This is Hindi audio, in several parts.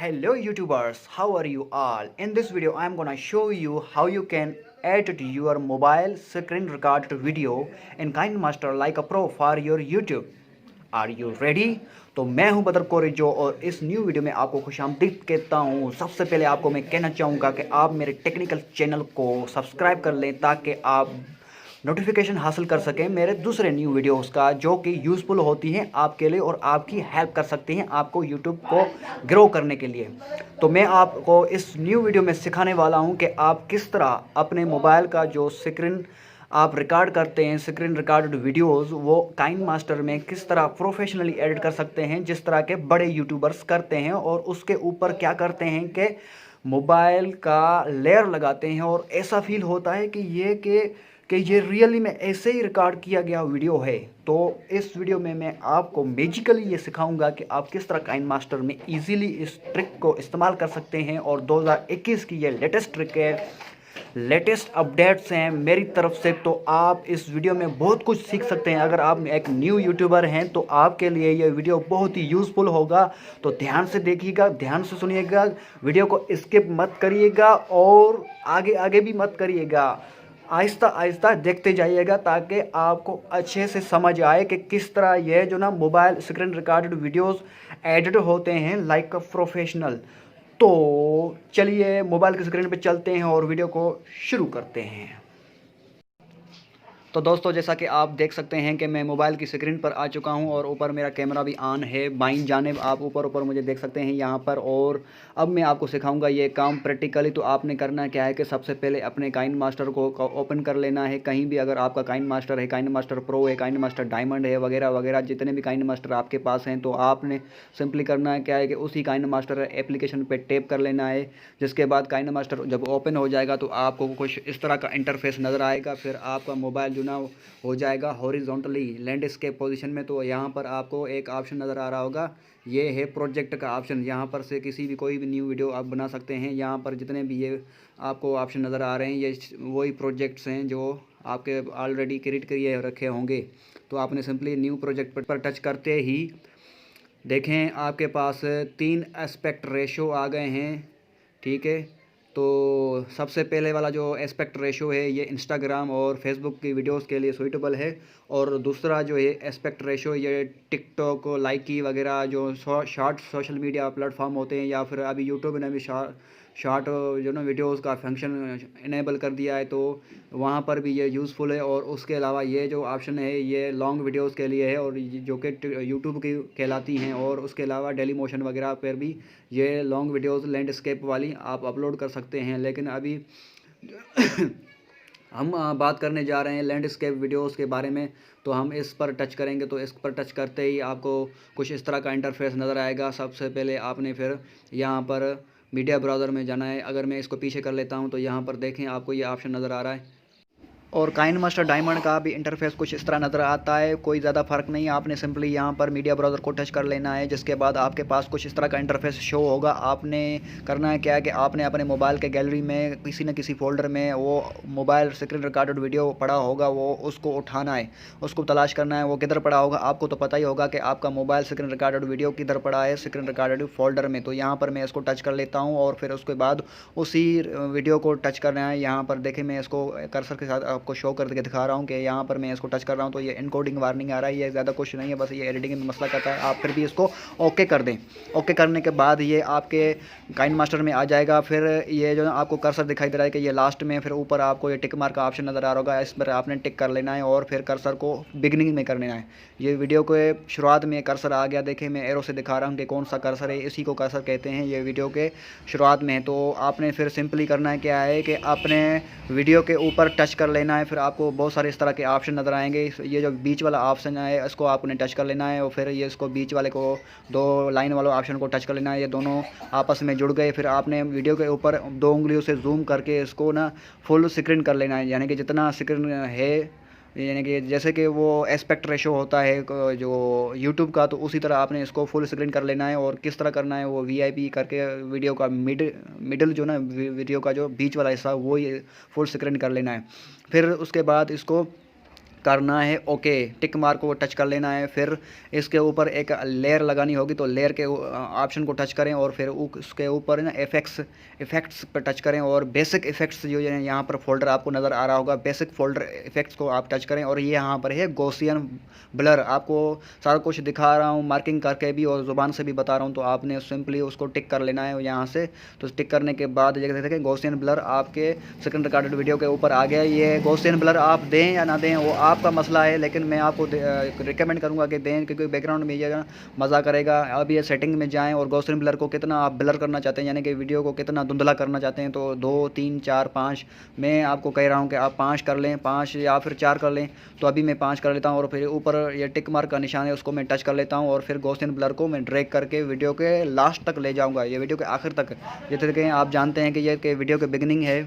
Hello YouTubers, how are you all? In this video I am gonna show you how you can add to your mobile screen recorded video in KineMaster like a pro for your YouTube. Are you ready? तो मैं हूं बदर कोरेजो और इस न्यू वीडियो में आपको खुशामदीद कहता हूं। सबसे पहले आपको मैं कहना चाहूँगा कि आप मेरे टेक्निकल चैनल को सब्सक्राइब कर लें ताकि आप नोटिफिकेशन हासिल कर सकें मेरे दूसरे न्यू वीडियोस का जो कि यूज़फुल होती हैं आपके लिए और आपकी हेल्प कर सकती हैं आपको यूट्यूब को ग्रो करने के लिए। तो मैं आपको इस न्यू वीडियो में सिखाने वाला हूं कि आप किस तरह अपने मोबाइल का जो स्क्रीन आप रिकॉर्ड करते हैं, स्क्रीन रिकॉर्डेड वीडियोस, वो काइनमास्टर में किस तरह प्रोफेशनली एडिट कर सकते हैं जिस तरह के बड़े यूट्यूबर्स करते हैं। और उसके ऊपर क्या करते हैं कि मोबाइल का लेयर लगाते हैं और ऐसा फील होता है कि ये रियली में ऐसे ही रिकॉर्ड किया गया वीडियो है। तो इस वीडियो में मैं आपको मैजिकली ये सिखाऊंगा कि आप किस तरह काइनमास्टर में इजीली इस ट्रिक को इस्तेमाल कर सकते हैं। और 2021 की ये लेटेस्ट ट्रिक है, लेटेस्ट अपडेट्स हैं मेरी तरफ से। तो आप इस वीडियो में बहुत कुछ सीख सकते हैं। अगर आप एक न्यू यूट्यूबर हैं तो आपके लिए ये वीडियो बहुत ही यूज़फुल होगा। तो ध्यान से देखिएगा, ध्यान से सुनिएगा, वीडियो को स्किप मत करिएगा और आगे आगे भी मत करिएगा। आहिस्ता आहिस्ता देखते जाइएगा ताकि आपको अच्छे से समझ आए कि किस तरह ये जो ना mobile screen recorded videos edit होते हैं लाइक अ प्रोफेशनल। तो चलिए मोबाइल की स्क्रीन पे चलते हैं और वीडियो को शुरू करते हैं। तो दोस्तों जैसा कि आप देख सकते हैं कि मैं मोबाइल की स्क्रीन पर आ चुका हूं और ऊपर मेरा कैमरा भी ऑन है। बाईं जानिब आप ऊपर मुझे देख सकते हैं यहाँ पर। और अब मैं आपको सिखाऊंगा ये काम प्रैक्टिकली। तो आपने करना क्या है कि सबसे पहले अपने काइनमास्टर को ओपन कर लेना है। कहीं भी अगर आपका काइनमास्टर है, काइनमास्टर प्रो है, काइनमास्टर डायमंड है, वगैरह वगैरह जितने भी काइनमास्टर आपके पास हैं, तो आपने सिंपली करना है क्या है कि उसी काइनमास्टर एप्लीकेशन पर टैप कर लेना है। जिसके बाद काइनमास्टर जब ओपन हो जाएगा तो आपको कुछ इस तरह का इंटरफेस नज़र आएगा। फिर आपका मोबाइल ना हो जाएगा हॉरिजॉन्टली लैंडस्केप पोजीशन में। तो यहाँ पर आपको एक ऑप्शन नज़र आ रहा होगा, ये है प्रोजेक्ट का ऑप्शन। यहाँ पर से किसी भी कोई भी न्यू वीडियो आप बना सकते हैं। यहाँ पर जितने भी ये आपको ऑप्शन नज़र आ रहे हैं ये वही प्रोजेक्ट्स हैं जो आपके ऑलरेडी क्रिएट किए रखे होंगे। तो आपने सिंपली न्यू प्रोजेक्ट पर टच करते ही देखें आपके पास 3 एस्पेक्ट रेशो आ गए हैं। ठीक है, तो सबसे पहले वाला जो एस्पेक्ट रेशो है ये इंस्टाग्राम और फेसबुक की वीडियोस के लिए सूटेबल है। और दूसरा जो है एस्पेक्ट रेशो ये टिकटॉक, लाइकी वगैरह जो शॉर्ट सोशल मीडिया प्लेटफॉर्म होते हैं, या फिर अभी यूट्यूब ने भी शॉर्ट जो ना वीडियोस का फंक्शन इनेबल कर दिया है, तो वहाँ पर भी ये यूज़फुल है। और उसके अलावा ये जो ऑप्शन है ये लॉन्ग वीडियोस के लिए है और जो कि यूट्यूब की कहलाती हैं। और उसके अलावा डेली मोशन वगैरह पर भी ये लॉन्ग वीडियोस लैंडस्केप वाली आप अपलोड कर सकते हैं। लेकिन अभी हम बात करने जा रहे हैं लैंडस्केप वीडियोस के बारे में। तो हम इस पर टच करेंगे तो इस पर टच करते ही आपको कुछ इस तरह का इंटरफेस नज़र आएगा। सबसे पहले आपने फिर यहाँ पर मीडिया ब्राउज़र में जाना है। अगर मैं इसको पीछे कर लेता हूँ तो यहाँ पर देखें आपको ये ऑप्शन नज़र आ रहा है। और काइनमास्टर डायमंड का भी इंटरफेस कुछ इस तरह नज़र आता है, कोई ज़्यादा फ़र्क नहीं है। आपने सिंपली यहाँ पर मीडिया ब्राउज़र को टच कर लेना है। जिसके बाद आपके पास कुछ इस तरह का इंटरफेस शो होगा। आपने करना है क्या है कि आपने अपने मोबाइल के गैलरी में किसी न किसी फोल्डर में वो मोबाइल स्क्रीन रिकॉर्डेड वीडियो पड़ा होगा, वो उसको उठाना है, उसको तलाश करना है। वो किधर पड़ा होगा आपको तो पता ही होगा कि आपका मोबाइल स्क्रीन रिकॉर्डेड वीडियो किधर पड़ा है, स्क्रीन रिकॉर्डेड फोल्डर में। तो यहाँ पर मैं इसको टच कर लेता हूँ और फिर उसके बाद उसी वीडियो को टच करना है। यहाँ पर देखें मैं इसको कर्सर के साथ आपको शो करके दिखा रहा हूँ कि यहाँ पर मैं इसको टच कर रहा हूँ तो ये इनकोडिंग वार्निंग आ रहा है। ये ज़्यादा कुछ नहीं है, बस ये एडिटिंग में मसला करता है। आप फिर भी इसको ओके कर दें। ओके करने के बाद ये आपके काइनमास्टर में आ जाएगा। फिर ये जो आपको कर्सर दिखाई दे रहा है कि ये लास्ट में, फिर ऊपर आपको ये टिक मार्क का ऑप्शन नज़र आ रहा होगा, इस पर आपने टिक कर लेना है और फिर कर्सर को बिगनिंग में कर लेना है। ये वीडियो के शुरुआत में कर्सर आ गया, देखें मैं एरो से दिखा रहा हूँ कि कौन सा कर्सर है, इसी को कर्सर कहते हैं। ये वीडियो के शुरुआत में है। तो आपने फिर सिंपली करना है क्या है कि अपने वीडियो के ऊपर टच कर लेना है। फिर आपको बहुत सारे इस तरह के ऑप्शन नज़र आएंगे। ये जो बीच वाला ऑप्शन है इसको आपने टच कर लेना है और फिर ये इसको बीच वाले को 2 लाइन वाले ऑप्शन को टच कर लेना है। ये दोनों आपस में जुड़ गए। फिर आपने वीडियो के ऊपर 2 उंगलियों से जूम करके इसको ना फुल स्क्रीन कर लेना है, यानी कि जितना स्क्रीन है, यानी कि जैसे कि वो एस्पेक्ट रेशो होता है जो यूट्यूब का, तो उसी तरह आपने इसको फुल स्क्रीन कर लेना है। और किस तरह करना है वो वीआईपी करके वीडियो का मिडल जो ना वीडियो का जो बीच वाला हिस्सा वो ये फुल स्क्रीन कर लेना है। फिर उसके बाद इसको करना है ओके, टिक मार्क को टच कर लेना है। फिर इसके ऊपर एक लेयर लगानी होगी, तो लेयर के ऑप्शन को टच करें और फिर उसके ऊपर ना इफ़ेक्ट्स पर टच करें और बेसिक इफ़ेक्ट्स जो है यहाँ पर फोल्डर आपको नज़र आ रहा होगा, बेसिक फोल्डर इफ़ेक्ट्स को आप टच करें। और ये यहाँ पर है गॉसियन ब्लर, आपको सारा कुछ दिखा रहा हूँ मार्किंग करके भी और ज़ुबान से भी बता रहा हूँ, तो आपने सिंपली उसको टिक कर लेना है यहाँ से। तो टिक करने के बाद ये देखें गॉसियन ब्लर आपके स्क्रीन रिकॉर्डेड वीडियो के ऊपर आ गया। ये गॉसियन ब्लर आप दें या ना दें वो आपका मसला है, लेकिन मैं आपको रिकमेंड करूँगा कि दें, क्योंकि बैकग्राउंड में ये मज़ा करेगा। अब ये सेटिंग में जाएँ और गॉसियन ब्लर को कितना आप ब्लर करना चाहते हैं, यानी कि वीडियो को कितना धुंधला करना चाहते हैं, तो 2 3 4 5 मैं आपको कह रहा हूँ कि आप 5 कर लें, 5 या फिर 4 कर लें। तो अभी मैं 5 कर लेता हूँ और फिर ऊपर ये टिक मार्क का निशान है उसको मैं टच कर लेता हूँ और फिर गॉसियन ब्लर को मैं ड्रैग करके वीडियो के लास्ट तक ले जाऊँगा, ये वीडियो के आखिर तक। जैसे कि आप जानते हैं कि ये कि वीडियो के बिगनिंग है,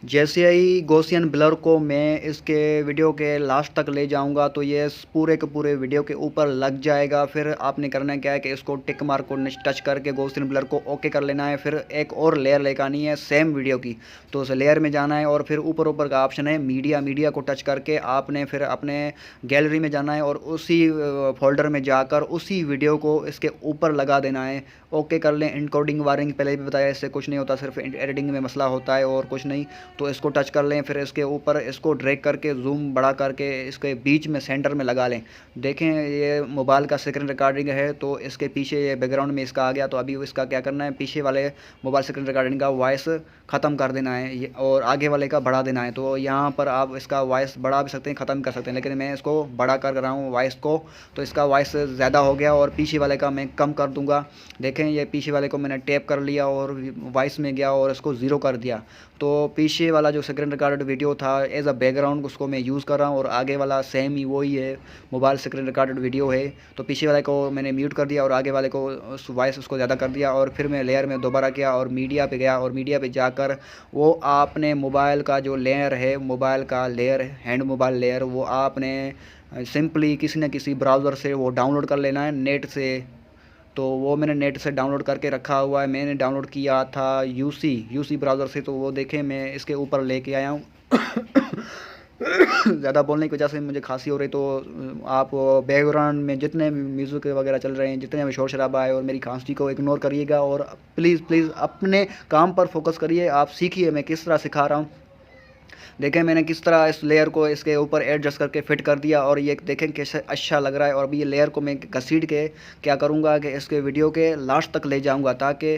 जैसे ही गॉसियन ब्लर को मैं इसके वीडियो के लास्ट तक ले जाऊंगा तो ये पूरे के पूरे वीडियो के ऊपर लग जाएगा। फिर आपने करना क्या है कि इसको टिक मार्क को टच करके गॉसियन ब्लर को ओके कर लेना है। फिर एक और लेयर लेकर आनी है सेम वीडियो की, तो उस लेयर में जाना है और फिर ऊपर का ऑप्शन है मीडिया को टच करके आपने फिर अपने गैलरी में जाना है और उसी फोल्डर में जाकर उसी वीडियो को इसके ऊपर लगा देना है। ओके कर लें। इनकोडिंग वायरिंग पहले भी बताया, इससे कुछ नहीं होता, सिर्फ एडिटिंग में मसला होता है और कुछ नहीं। तो इसको टच कर लें, फिर इसके ऊपर इसको ड्रैग करके जूम बड़ा करके इसके बीच में सेंटर में लगा लें। देखें ये मोबाइल का स्क्रीन रिकॉर्डिंग है, तो इसके पीछे ये बैकग्राउंड में इसका आ गया। तो अभी इसका क्या करना है, पीछे वाले मोबाइल स्क्रीन रिकॉर्डिंग का वॉइस ख़त्म कर देना है और आगे वाले का बढ़ा देना है। तो यहाँ पर आप इसका वॉइस बढ़ा भी सकते हैं, ख़त्म कर सकते हैं, लेकिन मैं इसको बड़ा कर रहा हूँ वॉइस को, तो इसका वॉइस ज़्यादा हो गया और पीछे वाले का मैं कम कर दूँगा। देखें ये पीछे वाले को मैंने टैप कर लिया और वॉइस में गया और इसको ज़ीरो कर दिया। तो पीछे वाला जो स्क्रीन रिकॉर्डेड वीडियो था एज अ बैकग्राउंड उसको मैं यूज़ कर रहा हूँ और आगे वाला सेम ही वही है, मोबाइल स्क्रीन रिकॉर्डेड वीडियो है। तो पीछे वाले को मैंने म्यूट कर दिया और आगे वाले को वॉइस उसको ज़्यादा कर दिया और फिर मैं लेयर में दोबारा किया और मीडिया पे गया और मीडिया पे जाकर वो आपने मोबाइल का जो लेयर है, मोबाइल का लेयर, हैंड मोबाइल लेयर, वो आपने सिंपली किसी न किसी ब्राउज़र से वो डाउनलोड कर लेना है नेट से। तो वो मैंने नेट से डाउनलोड करके रखा हुआ है, मैंने डाउनलोड किया था यूसी ब्राउज़र से। तो वो देखें मैं इसके ऊपर लेके आया हूँ। ज़्यादा बोलने की वजह से मुझे खांसी हो रही, तो आप बैकग्राउंड में जितने म्यूज़िक वगैरह चल रहे हैं, जितने में शोर शराबा है और मेरी खांसी को इग्नोर करिएगा और प्लीज़ अपने काम पर फोकस करिए। आप सीखिए मैं किस तरह सिखा रहा हूँ। देखें मैंने किस तरह इस लेयर को इसके ऊपर एडजस्ट करके फिट कर दिया और ये देखें कैसे अच्छा लग रहा है। और अभी ये लेयर को मैं घसीट के क्या करूँगा कि इसके वीडियो के लास्ट तक ले जाऊँगा ताकि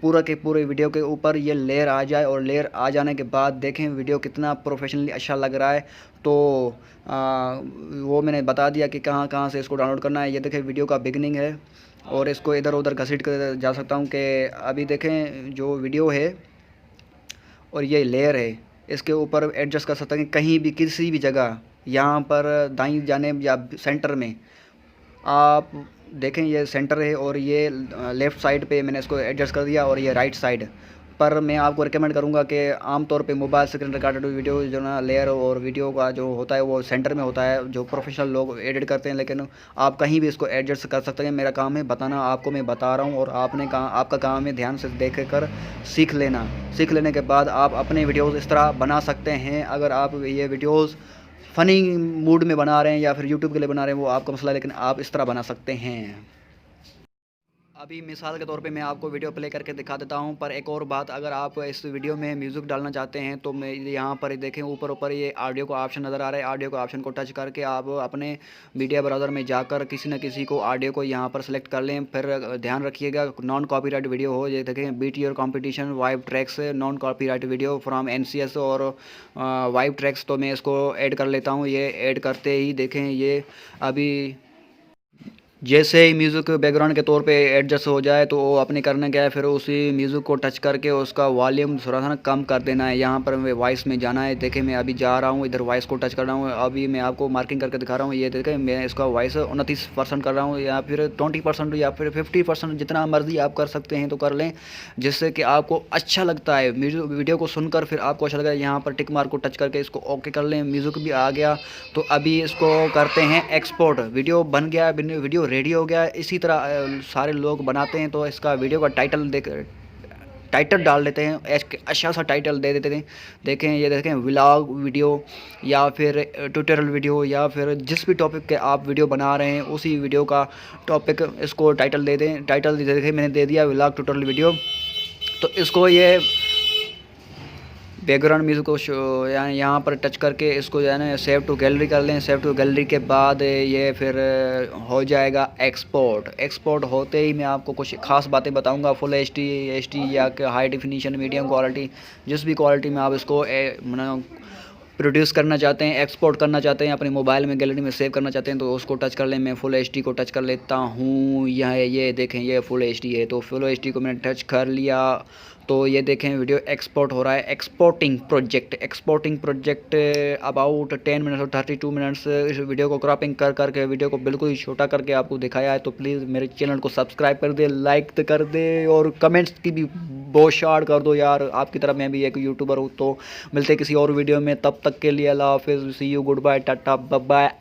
पूरा के पूरे वीडियो के ऊपर ये लेयर आ जाए। और लेयर आ जाने के बाद देखें वीडियो कितना प्रोफेशनली अच्छा लग रहा है। तो वो मैंने बता दिया कि कहाँ कहाँ से इसको डाउनलोड करना है। ये देखें वीडियो का बिगनिंग है और इसको इधर उधर घसीट कर जा सकता हूँ कि अभी देखें जो वीडियो है और ये लेयर है, इसके ऊपर एडजस्ट कर सकते हैं कहीं भी किसी भी जगह, यहाँ पर दाईं जानिब या सेंटर में। आप देखें ये सेंटर है और ये लेफ़्ट साइड पे मैंने इसको एडजस्ट कर दिया और ये राइट साइड पर। मैं आपको रिकमेंड करूँगा कि आमतौर पे मोबाइल स्क्रीन रिकॉर्डेड वीडियो जो ना लेयर और वीडियो का जो होता है वो सेंटर में होता है, जो प्रोफेशनल लोग एडिट करते हैं। लेकिन आप कहीं भी इसको एडजस्ट कर सकते हैं। मेरा काम है बताना, आपको मैं बता रहा हूँ और आपका काम है ध्यान से देख कर सीख लेना। सीख लेने के बाद आप अपने वीडियोज़ इस तरह बना सकते हैं। अगर आप ये वीडियोज़ फ़नी मूड में बना रहे हैं या फिर यूट्यूब के लिए बना रहे हैं वो आपका मसला है, लेकिन आप इस तरह बना सकते हैं। अभी मिसाल के तौर पे मैं आपको वीडियो प्ले करके दिखा देता हूं। पर एक और बात, अगर आप इस वीडियो में म्यूज़िक डालना चाहते हैं तो मैं यहाँ पर देखें ऊपर ये ऑडियो का ऑप्शन नज़र आ रहा है। ऑडियो का ऑप्शन को टच करके आप अपने मीडिया ब्राउज़र में जाकर किसी न किसी को ऑडियो को यहाँ पर सेलेक्ट कर लें। फिर ध्यान रखिएगा नॉन कॉपीराइट वीडियो हो। ये देखें beat your competition vibe tracks non copyright video from NCS और वाइब ट्रैक्स। तो मैं इसको ऐड कर लेता हूँ। ये ऐड करते ही देखें ये अभी जैसे ही म्यूज़िक बैकग्राउंड के तौर पे एडजस्ट हो जाए तो वो अपने करने क्या है, फिर उसी म्यूज़िक को टच करके उसका वॉल्यूम थोड़ा सा कम कर देना है। यहाँ पर वॉइस में जाना है। देखें मैं अभी जा रहा हूँ इधर वॉइस को टच कर रहा हूँ। अभी मैं आपको मार्किंग करके दिखा रहा हूँ। ये देखें मैं इसका वॉइस 29% कर रहा हूँ या फिर 20% या फिर 50%, जितना मर्ज़ी आप कर सकते हैं तो कर लें, जिससे कि आपको अच्छा लगता है वीडियो को सुनकर। फिर आपको अच्छा लगा यहाँ पर टिक मार्क को टच करके इसको ओके कर लें। म्यूज़िक भी आ गया। तो अभी इसको करते हैं एक्सपोर्ट। वीडियो बन गया, वीडियो रेडी हो गया। इसी तरह सारे लोग बनाते हैं। तो इसका वीडियो का टाइटल टाइटल डाल देते हैं, एक अच्छा सा टाइटल दे देते हैं। देखें, ये देखें व्लॉग वीडियो या फिर ट्यूटोरियल वीडियो या फिर जिस भी टॉपिक के आप वीडियो बना रहे हैं उसी वीडियो का टॉपिक इसको टाइटल दे दें। टाइटल देखें मैंने दे दिया व्लॉग ट्यूटोरियल वीडियो। तो इसको ये बैकग्राउंड म्यूजिक को यहाँ पर टच करके इसको जो है ना सेव टू गैलरी कर लें। सेव टू गैलरी के बाद ये फिर हो जाएगा एक्सपोर्ट। एक्सपोर्ट होते ही मैं आपको कुछ खास बातें बताऊंगा, फुल HD या हाई डिफिनीशन, मीडियम क्वालिटी, जिस भी क्वालिटी में आप इसको प्रोड्यूस करना चाहते हैं, एक्सपोर्ट करना चाहते हैं, अपने मोबाइल में गैलरी में सेव करना चाहते हैं तो उसको टच कर लें। मैं फुल HD को टच कर लेता हूँ। ये देखें, ये फुल HD है, तो फुल HD को मैंने टच कर लिया। तो ये देखें वीडियो एक्सपोर्ट हो रहा है। एक्सपोर्टिंग प्रोजेक्ट अबाउट 10 मिनट्स और 32 मिनट्स। इस वीडियो को क्रॉपिंग करके वीडियो को बिल्कुल ही छोटा करके आपको दिखाया है। तो प्लीज़ मेरे चैनल को सब्सक्राइब कर दे, लाइक कर दे और कमेंट्स की भी बहुत शार्ट कर दो यार। आपकी तरह मैं भी एक यूट्यूबर हूँ। तो मिलते किसी और वीडियो में, तब तक के लिए अल्लाह हाफिज़, see you, good bye, tata, bye bye.